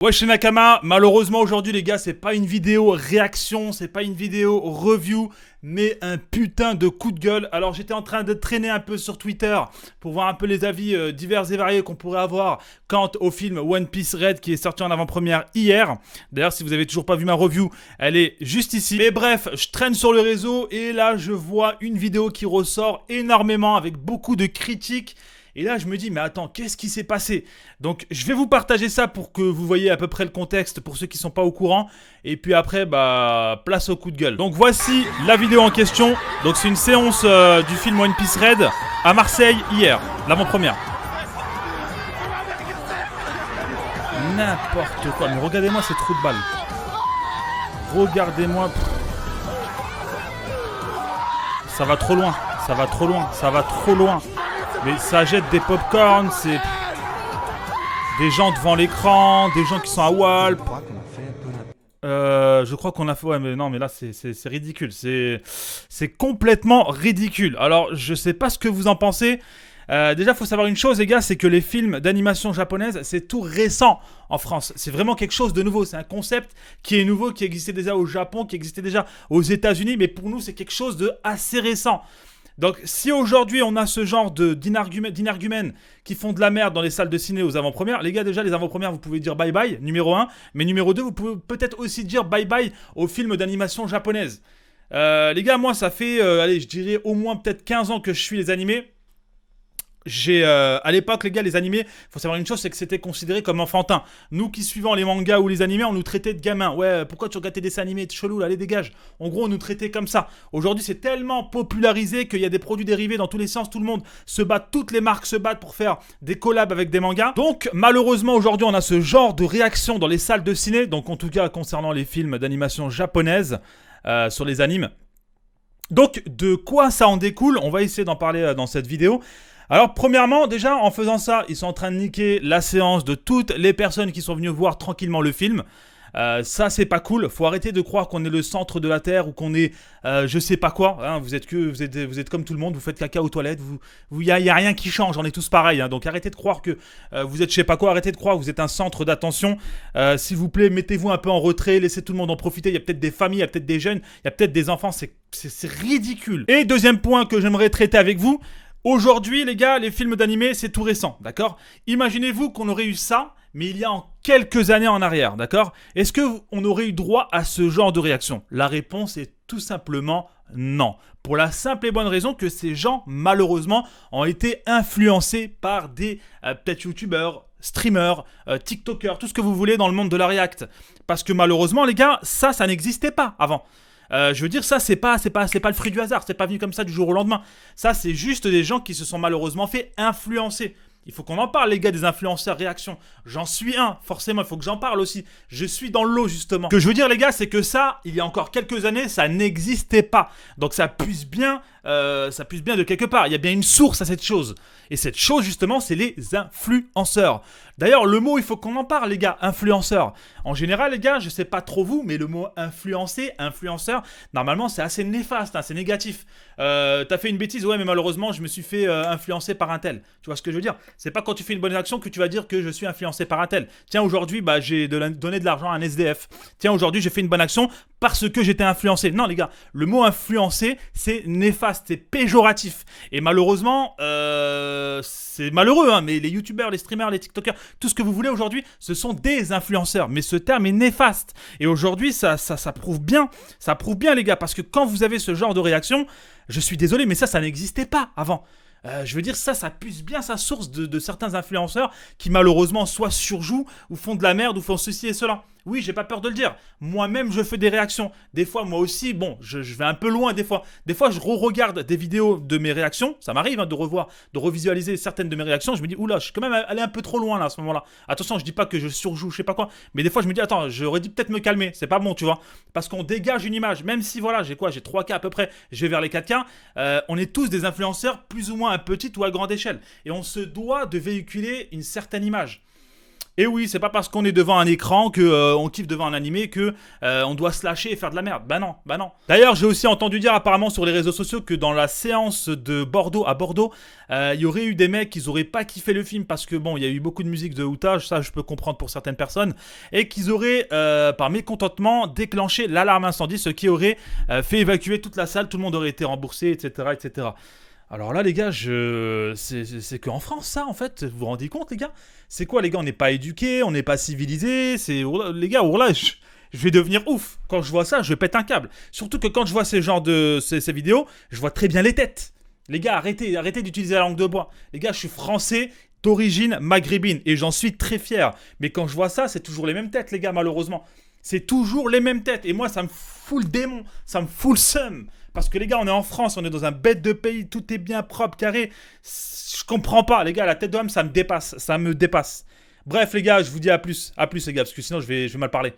Ouais, chez Nakama, malheureusement aujourd'hui les gars, c'est pas une vidéo réaction, c'est pas une vidéo review, mais un putain de coup de gueule. Alors j'étais en train de traîner un peu sur Twitter pour voir un peu les avis divers et variés qu'on pourrait avoir quant au film One Piece Red qui est sorti en avant-première hier. D'ailleurs, si vous avez toujours pas vu ma review, elle est juste ici. Mais bref, je traîne sur le réseau et là je vois une vidéo qui ressort énormément avec beaucoup de critiques. Et là, je me dis, mais attends, qu'est-ce qui s'est passé? Donc, je vais vous partager ça pour que vous voyez à peu près le contexte pour ceux qui ne sont pas au courant. Et puis après, bah, place au coup de gueule. Donc, voici la vidéo en question. Donc, c'est une séance du film One Piece Red à Marseille hier, l'avant-première. N'importe quoi. Mais regardez-moi ces trous de balles. Regardez-moi. Ça va trop loin. Ça va trop loin. Ça va trop loin. Mais ça jette des popcorn, c'est des gens devant l'écran, des gens qui sont à Walp. Je crois qu'on a fait... Ouais, mais non, mais là, c'est ridicule. C'est complètement ridicule. Alors, je sais pas ce que vous en pensez. Déjà, il faut savoir une chose, les gars, c'est que les films d'animation japonaise, c'est tout récent en France. C'est vraiment quelque chose de nouveau. C'est un concept qui est nouveau, qui existait déjà au Japon, qui existait déjà aux États-Unis. Mais pour nous, c'est quelque chose de assez récent. Donc, si aujourd'hui on a ce genre d'inargumènes qui font de la merde dans les salles de ciné aux avant-premières, les gars, déjà, les avant-premières, vous pouvez dire bye bye, numéro 1. Mais numéro 2, vous pouvez peut-être aussi dire bye bye aux films d'animation japonaise. Les gars, moi, ça fait, allez, je dirais au moins peut-être 15 ans que je suis les animés. À l'époque, les gars, les animés, faut savoir une chose, c'est que c'était considéré comme enfantin. Nous qui suivons les mangas ou les animés, on nous traitait de gamins. Ouais, pourquoi tu regardes tes dessins animés, t'es chelou, là, allez, dégage. En gros, on nous traitait comme ça. Aujourd'hui, c'est tellement popularisé qu'il y a des produits dérivés dans tous les sens. Tout le monde se bat, toutes les marques se battent pour faire des collabs avec des mangas. Donc, malheureusement, aujourd'hui, on a ce genre de réaction dans les salles de ciné. Donc, en tout cas, concernant les films d'animation japonaise sur les animes. Donc, de quoi ça en découle? On va essayer d'en parler dans cette vidéo. Alors, premièrement, déjà, en faisant ça, ils sont en train de niquer la séance de toutes les personnes qui sont venues voir tranquillement le film. Ça, c'est pas cool. Faut arrêter de croire qu'on est le centre de la Terre ou qu'on est je sais pas quoi. Hein. Vous êtes comme tout le monde, vous faites caca aux toilettes. Y a rien qui change, on est tous pareils. Hein. Donc arrêtez de croire que vous êtes je sais pas quoi. Arrêtez de croire que vous êtes un centre d'attention. S'il vous plaît, mettez-vous un peu en retrait. Laissez tout le monde en profiter. Il y a peut-être des familles, il y a peut-être des jeunes, il y a peut-être des enfants. C'est ridicule. Et deuxième point que j'aimerais traiter avec vous. Aujourd'hui, les gars, les films d'animé, c'est tout récent, d'accord? Imaginez-vous qu'on aurait eu ça, mais il y a quelques années en arrière, d'accord? Est-ce qu'on aurait eu droit à ce genre de réaction? La réponse est tout simplement non. Pour la simple et bonne raison que ces gens, malheureusement, ont été influencés par des peut-être youtubeurs, streamers, tiktokers, tout ce que vous voulez dans le monde de la React. Parce que malheureusement, les gars, ça n'existait pas avant. Je veux dire, ça, c'est pas le fruit du hasard. C'est pas venu comme ça du jour au lendemain. Ça, c'est juste des gens qui se sont malheureusement fait influencer. Il faut qu'on en parle, les gars, des influenceurs réaction. J'en suis un, forcément, il faut que j'en parle aussi. Je suis dans l'eau, justement. Ce que je veux dire, les gars, c'est que ça, il y a encore quelques années, ça n'existait pas. Donc ça puise bien de quelque part. Il y a bien une source à cette chose. Et cette chose, justement, c'est les influenceurs. D'ailleurs, le mot, il faut qu'on en parle, les gars, influenceurs. En général, les gars, je sais pas trop vous, mais le mot influencer, influenceur, normalement, c'est assez néfaste, hein, c'est négatif. T'as fait une bêtise, ouais, mais malheureusement, je me suis fait influencer par un tel. Tu vois ce que je veux dire? C'est pas quand tu fais une bonne action que tu vas dire que je suis influencé par un tel. Tiens, aujourd'hui, bah, j'ai donné de l'argent à un SDF. Tiens, aujourd'hui, j'ai fait une bonne action parce que j'étais influencé. Non, les gars, le mot influencer, c'est néfaste, c'est péjoratif. Et malheureusement, c'est malheureux, hein, mais les youtubeurs, les streamers, les tiktokers, tout ce que vous voulez aujourd'hui, ce sont des influenceurs. Mais ce terme est néfaste. Et aujourd'hui, ça prouve bien. Ça prouve bien, les gars, parce que quand vous avez ce genre de réaction, je suis désolé, mais ça n'existait pas avant. Je veux dire, ça puise bien sa source de certains influenceurs qui malheureusement soit surjouent ou font de la merde ou font ceci et cela. Oui, j'ai pas peur de le dire. Moi-même, je fais des réactions. Des fois, moi aussi, bon, je vais un peu loin des fois. Des fois, je re-regarde des vidéos de mes réactions. Ça m'arrive hein, de revisualiser certaines de mes réactions. Je me dis, oula, je suis quand même allé un peu trop loin là à ce moment-là. Attention, je dis pas que je surjoue, je sais pas quoi. Mais des fois, je me dis, attends, j'aurais dû peut-être me calmer. C'est pas bon, tu vois. Parce qu'on dégage une image. Même si, voilà, j'ai 3K à peu près, je vais vers les 4K. On est tous des influenceurs plus ou moins à petite ou à grande échelle. Et on se doit de véhiculer une certaine image. Et oui, c'est pas parce qu'on est devant un écran que on kiffe devant un animé que on doit se lâcher et faire de la merde. Bah non, bah non. D'ailleurs, j'ai aussi entendu dire apparemment sur les réseaux sociaux que dans la séance de Bordeaux à Bordeaux, il y aurait eu des mecs qui auraient pas kiffé le film parce que bon, il y a eu beaucoup de musique de outage, ça je peux comprendre pour certaines personnes, et qu'ils auraient par mécontentement déclenché l'alarme incendie, ce qui aurait fait évacuer toute la salle, tout le monde aurait été remboursé, etc., etc. Alors là, les gars, c'est qu'en France, ça, en fait. Vous vous rendez compte, les gars? C'est quoi, les gars? On n'est pas éduqués, on n'est pas civilisés. Les gars, oh là, je vais devenir ouf. Quand je vois ça, je pète un câble. Surtout que quand je vois ces vidéos, je vois très bien les têtes. Les gars, arrêtez d'utiliser la langue de bois. Les gars, je suis français d'origine maghrébine et j'en suis très fier. Mais quand je vois ça, c'est toujours les mêmes têtes, les gars, malheureusement. C'est toujours les mêmes têtes. Et moi, ça me fout le démon. Ça me fout le seum. Parce que les gars, on est en France, on est dans un bête de pays, tout est bien propre, carré. Je comprends pas, les gars, la tête d'homme, ça me dépasse, ça me dépasse. Bref, les gars, je vous dis à plus les gars, parce que sinon je vais mal parler.